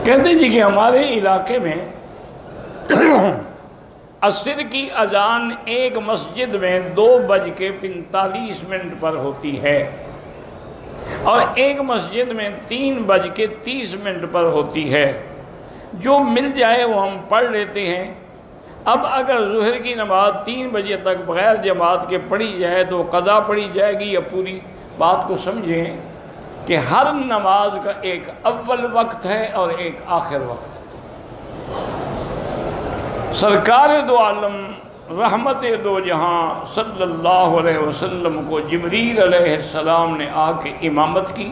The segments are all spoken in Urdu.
کہتے جی کہ ہمارے علاقے میں عصر کی اذان ایک مسجد میں 2:45 پر ہوتی ہے اور ایک مسجد میں 3:30 پر ہوتی ہے۔ جو مل جائے وہ ہم پڑھ لیتے ہیں۔ اب اگر ظہر کی نماز 3 بجے تک بغیر جماعت کے پڑھی جائے تو قضا پڑھی جائے گی یا پوری؟ بات کو سمجھیں کہ ہر نماز کا ایک اول وقت ہے اور ایک آخر وقت ہے۔ سرکار دو عالم رحمت دو جہاں صلی اللہ علیہ وسلم کو جبریل علیہ السلام نے آ کے امامت کی،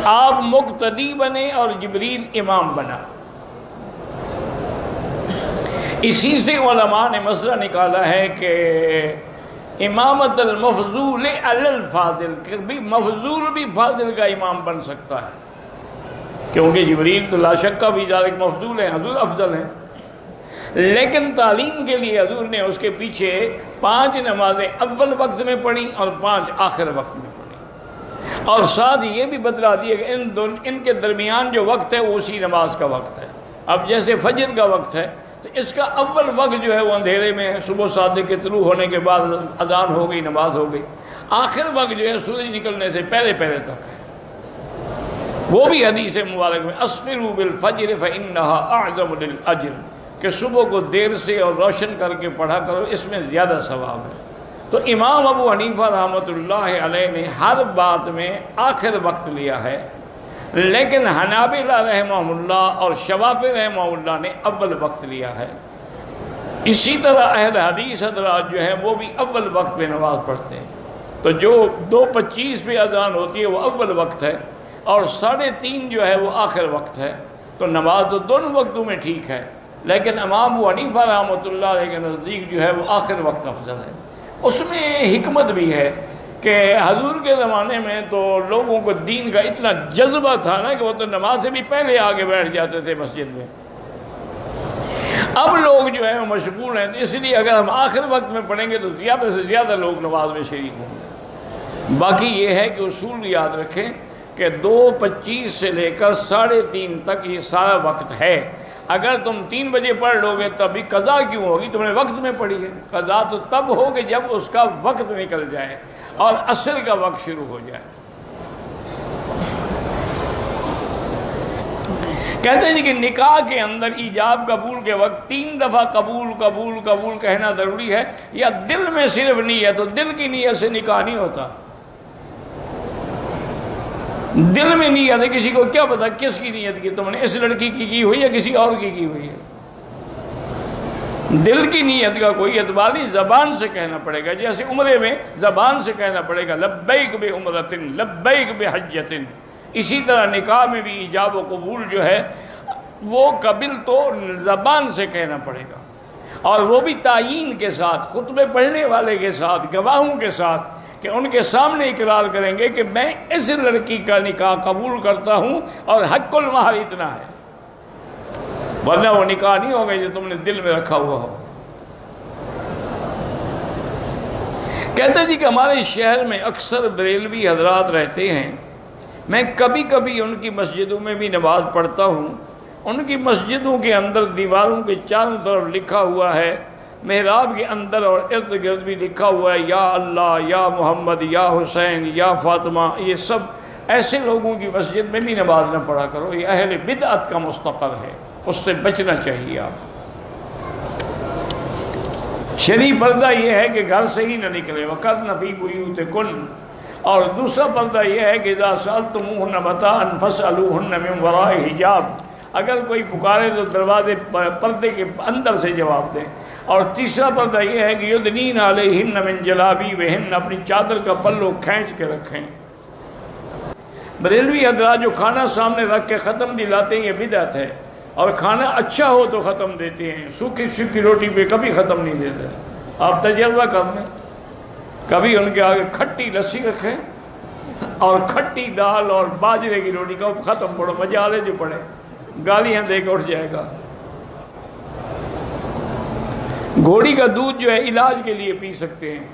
آپ مقتدی بنے اور جبریل امام بنا۔ اسی سے علماء نے مسئلہ نکالا ہے کہ امامت المفضول علی الفاضل، کہ بھی مفضول بھی فاضل کا امام بن سکتا ہے، کیونکہ جبریل تو لا شک کا بھی ذالک مفضول ہے، حضور افضل ہیں، لیکن تعلیم کے لیے حضور نے اس کے پیچھے 5 نمازیں اول وقت میں پڑھی اور 5 آخر وقت میں پڑھی، اور ساتھ یہ بھی بتلا دیا کہ ان کے درمیان جو وقت ہے وہ اسی نماز کا وقت ہے۔ اب جیسے فجر کا وقت ہے تو اس کا اول وقت جو ہے وہ اندھیرے میں ہے، صبح صادق کے طلوع ہونے کے بعد اذان ہو گئی، نماز ہو گئی۔ آخر وقت جو ہے سورج نکلنے سے پہلے تک ہے، وہ بھی حدیث مبارک میں اسفروا بالفجر فإنها اعظم للأجر، کہ صبح کو دیر سے اور روشن کر کے پڑھا کرو، اس میں زیادہ ثواب ہے۔ تو امام ابو حنیفہ رحمۃ اللہ علیہ نے ہر بات میں آخر وقت لیا ہے، لیکن حنابلہ رحمہ اللہ اور شوافی رحمہ اللہ نے اول وقت لیا ہے۔ اسی طرح اہل حدیث حضرات جو ہیں وہ بھی اول وقت پہ نماز پڑھتے ہیں۔ تو جو 2:25 پہ اذان ہوتی ہے وہ اول وقت ہے، اور 3:30 جو ہے وہ آخر وقت ہے۔ تو نماز تو دونوں وقتوں میں ٹھیک ہے، لیکن امام ابو حنیفہ رحمۃ اللہ علیہ کے نزدیک جو ہے وہ آخر وقت افضل ہے۔ اس میں حکمت بھی ہے کہ حضور کے زمانے میں تو لوگوں کو دین کا اتنا جذبہ تھا نا کہ وہ تو نماز سے بھی پہلے آگے بیٹھ جاتے تھے مسجد میں۔ اب لوگ جو ہیں وہ مشغول ہیں، تو اس لیے اگر ہم آخر وقت میں پڑھیں گے تو زیادہ سے زیادہ لوگ نماز میں شریک ہوں گے۔ باقی یہ ہے کہ اصول یاد رکھیں کہ 2:25 سے لے کر 3:30 تک یہ سارا وقت ہے۔ اگر تم 3 بجے پڑھ لو گے تب بھی قضا کیوں ہوگی؟ تم نے وقت میں پڑھی ہے۔ قضا تو تب ہوگی جب اس کا وقت نکل جائے اور عصر کا وقت شروع ہو جائے۔ کہتے ہیں کہ نکاح کے اندر ایجاب قبول کے وقت 3 دفعہ قبول قبول قبول کہنا ضروری ہے، یا دل میں صرف نیت؟ تو دل کی نیت سے نکاح نہیں ہوتا۔ دل میں نیت ہے، کسی کو کیا پتا کس کی نیت کی تم نے، اس لڑکی کی ہوئی یا کسی اور کی ہوئی ہے؟ دل کی نیت کا کوئی اعتبار نہیں، زبان سے کہنا پڑے گا۔ جیسے عمرے میں زبان سے کہنا پڑے گا لبیک بعمرۃ لبیک بحجۃ، اسی طرح نکاح میں بھی ایجاب و قبول جو ہے وہ قبل تو زبان سے کہنا پڑے گا، اور وہ بھی تعیین کے ساتھ، خطبے پڑھنے والے کے ساتھ، گواہوں کے ساتھ، کہ ان کے سامنے اقرار کریں گے کہ میں اس لڑکی کا نکاح قبول کرتا ہوں اور حق المہر اتنا ہے، ورنہ وہ نکاح نہیں ہوگا جو تم نے دل میں رکھا ہوا ہو۔ کہتے جی کہ ہمارے شہر میں اکثر بریلوی حضرات رہتے ہیں، میں کبھی کبھی ان کی مسجدوں میں بھی نماز پڑھتا ہوں۔ ان کی مسجدوں کے اندر دیواروں کے چاروں طرف لکھا ہوا ہے، محراب کے اندر اور ارد گرد بھی لکھا ہوا ہے یا اللہ، یا محمد، یا حسین، یا فاطمہ۔ یہ سب ایسے لوگوں کی مسجد میں بھی نماز نہ پڑھا کرو، یہ اہل بدعت کا مستقر ہے، اس سے بچنا چاہیے آپ۔ شرعی پردہ یہ ہے کہ گھر سے ہی نہ نکلے، وَقَرْنَ فِي بُيُوتِكُنَّ، اور دوسرا پردہ یہ ہے کہ اِذَا سَأَلْتُمُوهُنَّ مَتَاعًا فَاسْأَلُوهُنَّ مِنْ وَرَاءِ حِجَابٍ، اگر کوئی پکارے تو دروازے پردے کے اندر سے جواب دیں۔ اور تیسرا پردہ یہ ہے کہ یدنین علیہن من جلابیبہن، اپنی چادر کا پلو کھینچ کے رکھیں۔ بریلوی حضرات جو کھانا سامنے رکھ کے ختم دلاتے ہیں یہ بدعت ہے، اور کھانا اچھا ہو تو ختم دیتے ہیں، سوکھی سوکھی روٹی پہ کبھی ختم نہیں دیتے۔ آپ تجربہ کر لیں، کبھی ان کے آگے کھٹی لسی رکھیں اور کھٹی دال اور باجرے کی روٹی کا ختم پڑھو، مجالے جو پڑھے گالیاں دے کے اٹھ جائے گا۔ گھوڑی کا دودھ جو ہے علاج کے لیے پی سکتے ہیں،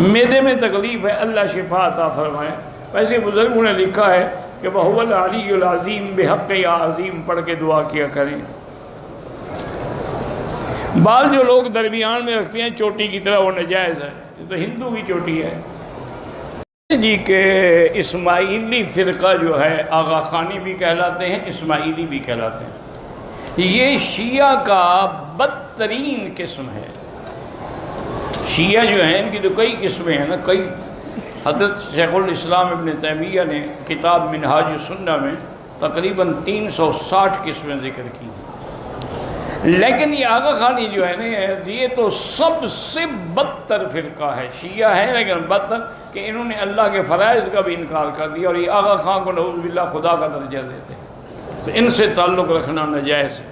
معدے میں تکلیف ہے اللہ شفا عطا فرمائے۔ ویسے بزرگوں نے لکھا ہے کہ وَهُوَ الْعَلِيُّ الْعَظِيمُ بِحَقِّ یا عظیم پڑھ کے دعا کیا کریں۔ بال جو لوگ درمیان میں رکھتے ہیں چوٹی کی طرح، وہ ناجائز ہے، یہ تو ہندو کی چوٹی ہے جی کہ اسماعیلی فرقہ جو ہے آغا خانی بھی کہلاتے ہیں، اسماعیلی بھی کہلاتے ہیں۔ یہ شیعہ کا بدترین قسم ہے۔ شیعہ جو ہیں ان کی تو کئی قسمیں ہیں نا، کئی۔ حضرت شیخ الاسلام ابن تیمیہ نے کتاب منہاج السنہ میں تقریباً 360 قسمیں ذکر کی ہیں، لیکن یہ آغا خانی جو ہے نا یہ تو سب سے بدتر فرقہ ہے۔ شیعہ ہے لیکن بدتر کہ انہوں نے اللہ کے فرائض کا بھی انکار کر دیا، اور یہ آغا خان کو نعوذ باللہ خدا کا درجہ دیتے ہیں، تو ان سے تعلق رکھنا ناجائز ہے۔